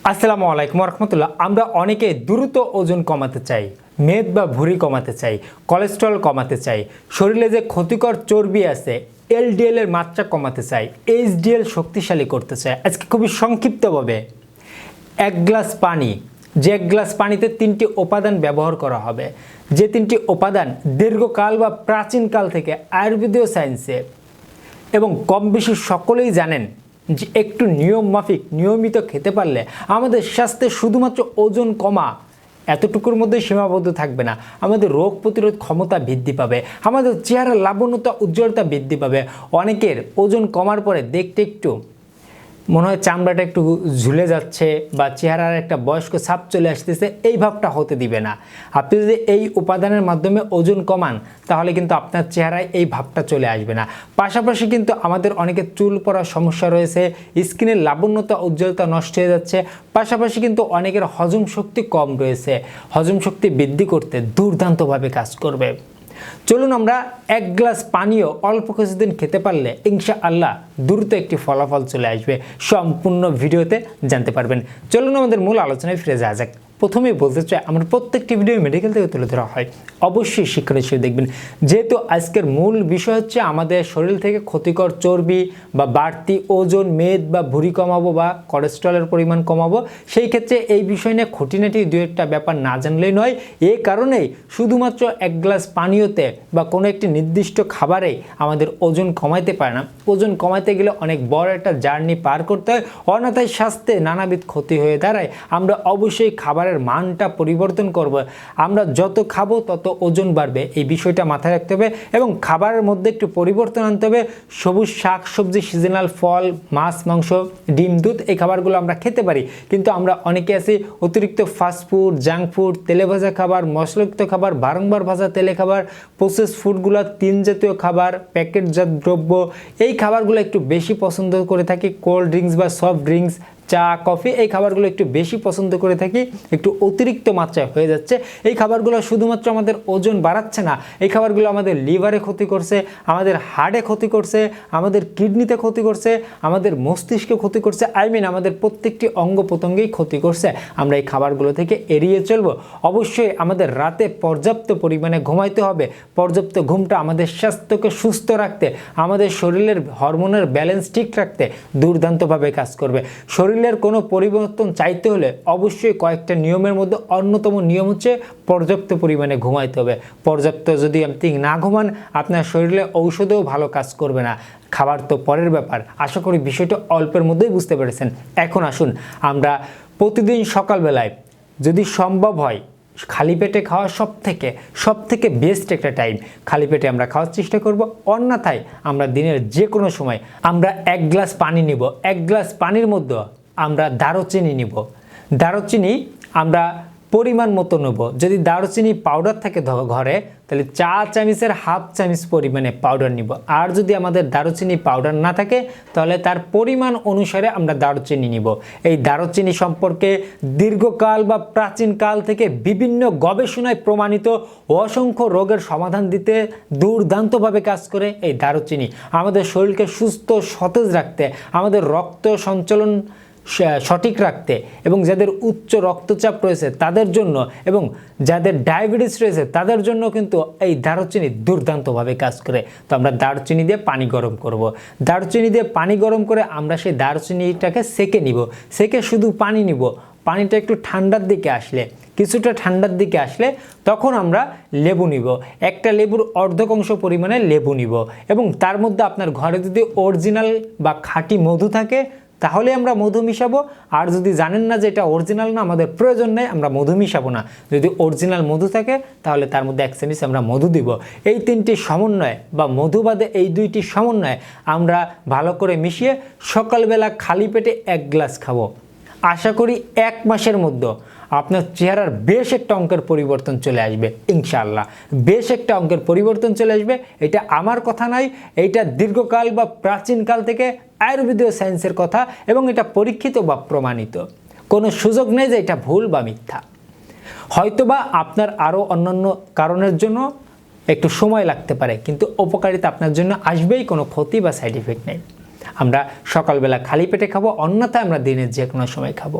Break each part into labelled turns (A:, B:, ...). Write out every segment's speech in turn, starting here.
A: আসসালামু আলাইকুম রহমতুল্লাহ। আমরা অনেকে দ্রুত ওজন কমাতে চাই, মেদ বা ভুঁড়ি কমাতে চাই, কোলেস্টেরল কমাতে চাই, শরীরে যে ক্ষতিকর চর্বি আছে এলডিএল এর মাত্রা কমাতে চাই, এইচডিএল শক্তিশালী করতে চাই। আজকে খুবই সংক্ষিপ্তভাবে এক গ্লাস পানি, যে এক গ্লাস পানিতে 3টি উপাদান ব্যবহার করা হবে, যে 3টি উপাদান দীর্ঘকাল বা প্রাচীনকাল থেকে আয়ুর্বেদীয় সায়েন্সে এবং কম বেশি সকলেই জানেন যে একটু নিয়ম মাফিক নিয়মিত খেতে পারলে আমাদের স্বাস্থ্যে শুধুমাত্র ওজন কমা এতটুকুর মধ্যে সীমাবদ্ধ থাকবে না, আমাদের রোগ প্রতিরোধ ক্ষমতা বৃদ্ধি পাবে, আমাদের চেহারার লাবণ্যতা উজ্জ্বলতা বৃদ্ধি পাবে। অনেকের ওজন কমার পরে দেখতে একটু মনে হয় চামড়াটা একটু ঝুলে যাচ্ছে বা চেহারার একটা বয়স্ক ছাপ চলে আসতেছে, এই ভাবটা হতে দিবে না। আপনি যদি এই উপাদানের মাধ্যমে ওজন কমান তাহলে কিন্তু আপনার চেহারায় এই ভাবটা চলে আসবে না। পাশাপাশি কিন্তু আমাদের অনেকের চুল পড়ার সমস্যা রয়েছে, স্কিনের লাবণ্যতা উজ্জ্বলতা নষ্ট হয়ে যাচ্ছে। পাশাপাশি কিন্তু অনেকের হজম শক্তি কম রয়েছে, হজম শক্তি বৃদ্ধি করতে দুর্দান্তভাবে কাজ করবে। চলুন আমরা এক গ্লাস পানীয় অল্প কিছুদিন খেতে পারলে ইনশাআল্লাহ দ্রুত একটি ফলাফল চলে আসবে। সম্পূর্ণ ভিডিওতে জানতে পারবেন। চলুন আমাদের মূল আলোচনায় ফিরে যাওয়া যাক। প্রথমেই বলতে চাই, আমার প্রত্যেকটি ভিডিও মেডিকেল থেকে তুলে ধরা হয়, অবশ্যই শিক্ষণীয় হিসেবে দেখবেন। যেহেতু আজকের মূল বিষয় হচ্ছে আমাদের শরীর থেকে ক্ষতিকর চর্বি বা বাড়তি ওজন, মেদ বা ভুঁড়ি কমাবো বা কোলেস্টেরলের পরিমাণ কমাবো, সেই ক্ষেত্রে এই বিষয় নিয়ে খুঁটিনাটি দু একটা ব্যাপার না জানলেই নয়। এই কারণেই শুধুমাত্র এক গ্লাস পানীয়তে বা কোনো একটি নির্দিষ্ট খাবারে আমাদের ওজন কমাইতে পারে না। ওজন কমাইতে গেলে অনেক বড় একটা জার্নি পার করতে হয়, অন্যথায় স্বাস্থ্যে নানাবিধ ক্ষতি হয়ে দাঁড়ায়। আমরা অবশ্যই খাবারের মানটা পরিবর্তন করব। আমরা যত খাবো তত ওজন বাড়বে, এই বিষয়টা মাথায় রাখতে হবে এবং খাবারের মধ্যে একটু পরিবর্তন আনতে হবে। সবুজ শাক সবজি, সিজনাল ফল, মাছ, মাংস, ডিম, দুধ, এই খাবারগুলো আমরা খেতে পারি। কিন্তু আমরা অনেকে আছি অতিরিক্ত ফাস্টফুড, জাঙ্ক ফুড, তেলে ভাজা খাবার, মশলাযুক্ত খাবার, বারংবার ভাজা তেলে খাবার, প্রসেস ফুডগুলো, তিন জাতীয় খাবার, প্যাকেটজাত দ্রব্য, এই খাবারগুলো একটু বেশি পছন্দ করে থাকি। কোল্ড ড্রিঙ্কস বা সফট ড্রিঙ্কস, চা, কফি, এই খাবারগুলো একটু বেশি পছন্দ করে থাকি, একটু অতিরিক্ত মাত্রায় হয়ে যাচ্ছে। এই খাবারগুলো শুধুমাত্র আমাদের ওজন বাড়াচ্ছে না, এই খাবারগুলো আমাদের লিভারে ক্ষতি করছে, আমাদের হার্টে ক্ষতি করছে, আমাদের কিডনিতে ক্ষতি করছে, আমাদের মস্তিষ্কে ক্ষতি করছে, আমাদের প্রত্যেকটি অঙ্গ প্রত্যঙ্গেই ক্ষতি করছে। আমরা এই খাবারগুলো থেকে এড়িয়ে চলবো। অবশ্যই আমাদের রাতে পর্যাপ্ত পরিমাণে ঘুমাইতে হবে। পর্যাপ্ত ঘুমটা আমাদের স্বাস্থ্যকে সুস্থ রাখতে, আমাদের শরীরের হরমোনের ব্যালেন্স ঠিক রাখতে দুর্দান্তভাবে কাজ করবে। শরীরের কোনো পরিবর্তন চাইতে হলে অবশ্যই কয়েকটা নিয়মের মধ্যে অন্যতম নিয়ম হচ্ছে পর্যাপ্ত পরিমাণে ঘুমাইতে হবে। পর্যাপ্ত যদি আপনি না ঘুমান আপনার শরীরে ঔষধেও ভালো কাজ করবে না। খাবার তো পরের ব্যাপার। আশা করি বিষয়টা অল্পের মধ্যেই বুঝতে পেরেছেন। এখন আসুন আমরা প্রতিদিন সকালবেলায় যদি সম্ভব হয় খালি পেটে খাওয়া সব থেকে বেস্ট একটা টাইম। খালি পেটে আমরা খাওয়ার চেষ্টা করব। অন্যথায় আমরা দিনের যে কোনো সময় আমরা এক গ্লাস পানি নিব। এক গ্লাস পানির মধ্যে আমরা দারুচিনি নিব। দারুচিনি আমরা পরিমাণ মতো নেব। যদি দারুচিনি পাউডার থাকে ঘরে তাহলে 4 চামচের হাফ চামচ পরিমাণে পাউডার নিব। আর যদি আমাদের দারুচিনি পাউডার না থাকে তাহলে তার পরিমাণ অনুসারে আমরা দারুচিনি নিব। এই দারুচিনি সম্পর্কে দীর্ঘকাল বা প্রাচীনকাল থেকে বিভিন্ন গবেষণায় প্রমাণিত অসংখ্য রোগের সমাধান দিতে দুর্দান্তভাবে কাজ করে এই দারুচিনি। আমাদের শরীরকে সুস্থ সতেজ রাখতে, আমাদের রক্ত সঞ্চালন সঠিক রাখতে এবং যাদের উচ্চ রক্তচাপ রয়েছে তাদের জন্য এবং যাদের ডায়াবেটিস রয়েছে তাদের জন্য কিন্তু এই দারুচিনি দুর্দান্তভাবে কাজ করে। তো আমরা দারুচিনি দিয়ে পানি গরম করব। দারুচিনি দিয়ে পানি গরম করে আমরা সেই দারুচিনিটাকে সেকে নিব। সেকে শুধু পানি নিব। পানিটা একটু ঠান্ডার দিকে আসলে, কিছুটা ঠান্ডার দিকে আসলে তখন আমরা লেবু নিব। একটা লেবুর অর্ধেকাংশ পরিমাণে লেবু নিব এবং তার মধ্যে আপনার ঘরে যদি অরিজিনাল বা খাঁটি মধু থাকে তাহলে আমরা মধু মিশাবো। আর যদি জানেন না যে এটা অরিজিনাল না, আমাদের প্রয়োজন নেই, আমরা মধু মিশাবো না। যদি অরিজিনাল মধু থাকে তাহলে তার মধ্যে 1 চামচ আমরা মধু দিব। এই 3টি সমন্বয় বা মধু বাদে এই 2টি সমন্বয় আমরা ভালো করে মিশিয়ে সকালবেলা খালি পেটে 1 গ্লাস খাবো। আশা করি 1 মাসের মধ্যে আপনার চেহারার বেশ একটা অঙ্কের পরিবর্তন চলে আসবে ইনশাআল্লাহ। বেশ একটা অঙ্কের পরিবর্তন চলে আসবে। এটা আমার কথা নয়, এটা দীর্ঘকাল বা প্রাচীনকাল থেকে আয়ুর্বেদীয় সায়েন্সের কথা এবং এটা পরীক্ষিত বা প্রমাণিত। কোনো সুযোগ নেই যে এটা ভুল বা মিথ্যা। হয়তোবা আপনার আরও অন্যান্য কারণের জন্য একটু সময় লাগতে পারে, কিন্তু উপকারিতা আপনার জন্য আসবেই, কোনো ক্ষতি বা সাইড ইফেক্ট নেই। আমরা সকালবেলা খালি পেটে খাবো, অন্যথায় আমরা দিনের যে কোনো সময় খাবো।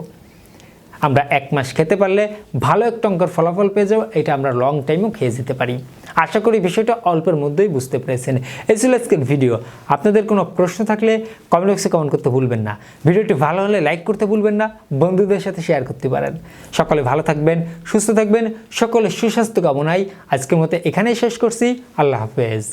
A: আমরা 1 মাস খেতে পারলে ভালো একটা অঙ্কের ফলাফল পেয়ে যাবো, এটা আমরা লং টাইমও খেয়ে যেতে পারি। আশা করি বিষয়টা অল্পের মধ্যেই বুঝতে পেরেছেন। এই ছিল আজকের ভিডিও। আপনাদের কোনো প্রশ্ন থাকলে কমেন্ট বক্সে কমেন্ট করতে ভুলবেন না। ভিডিওটি ভালো হলে লাইক করতে ভুলবেন না, বন্ধুদের সাথে শেয়ার করতে পারেন। সকলে ভালো থাকবেন, সুস্থ থাকবেন, সকলের সুস্বাস্থ্য কামনায় আজকের মতো এখানেই শেষ করছি। আল্লাহ হাফেজ।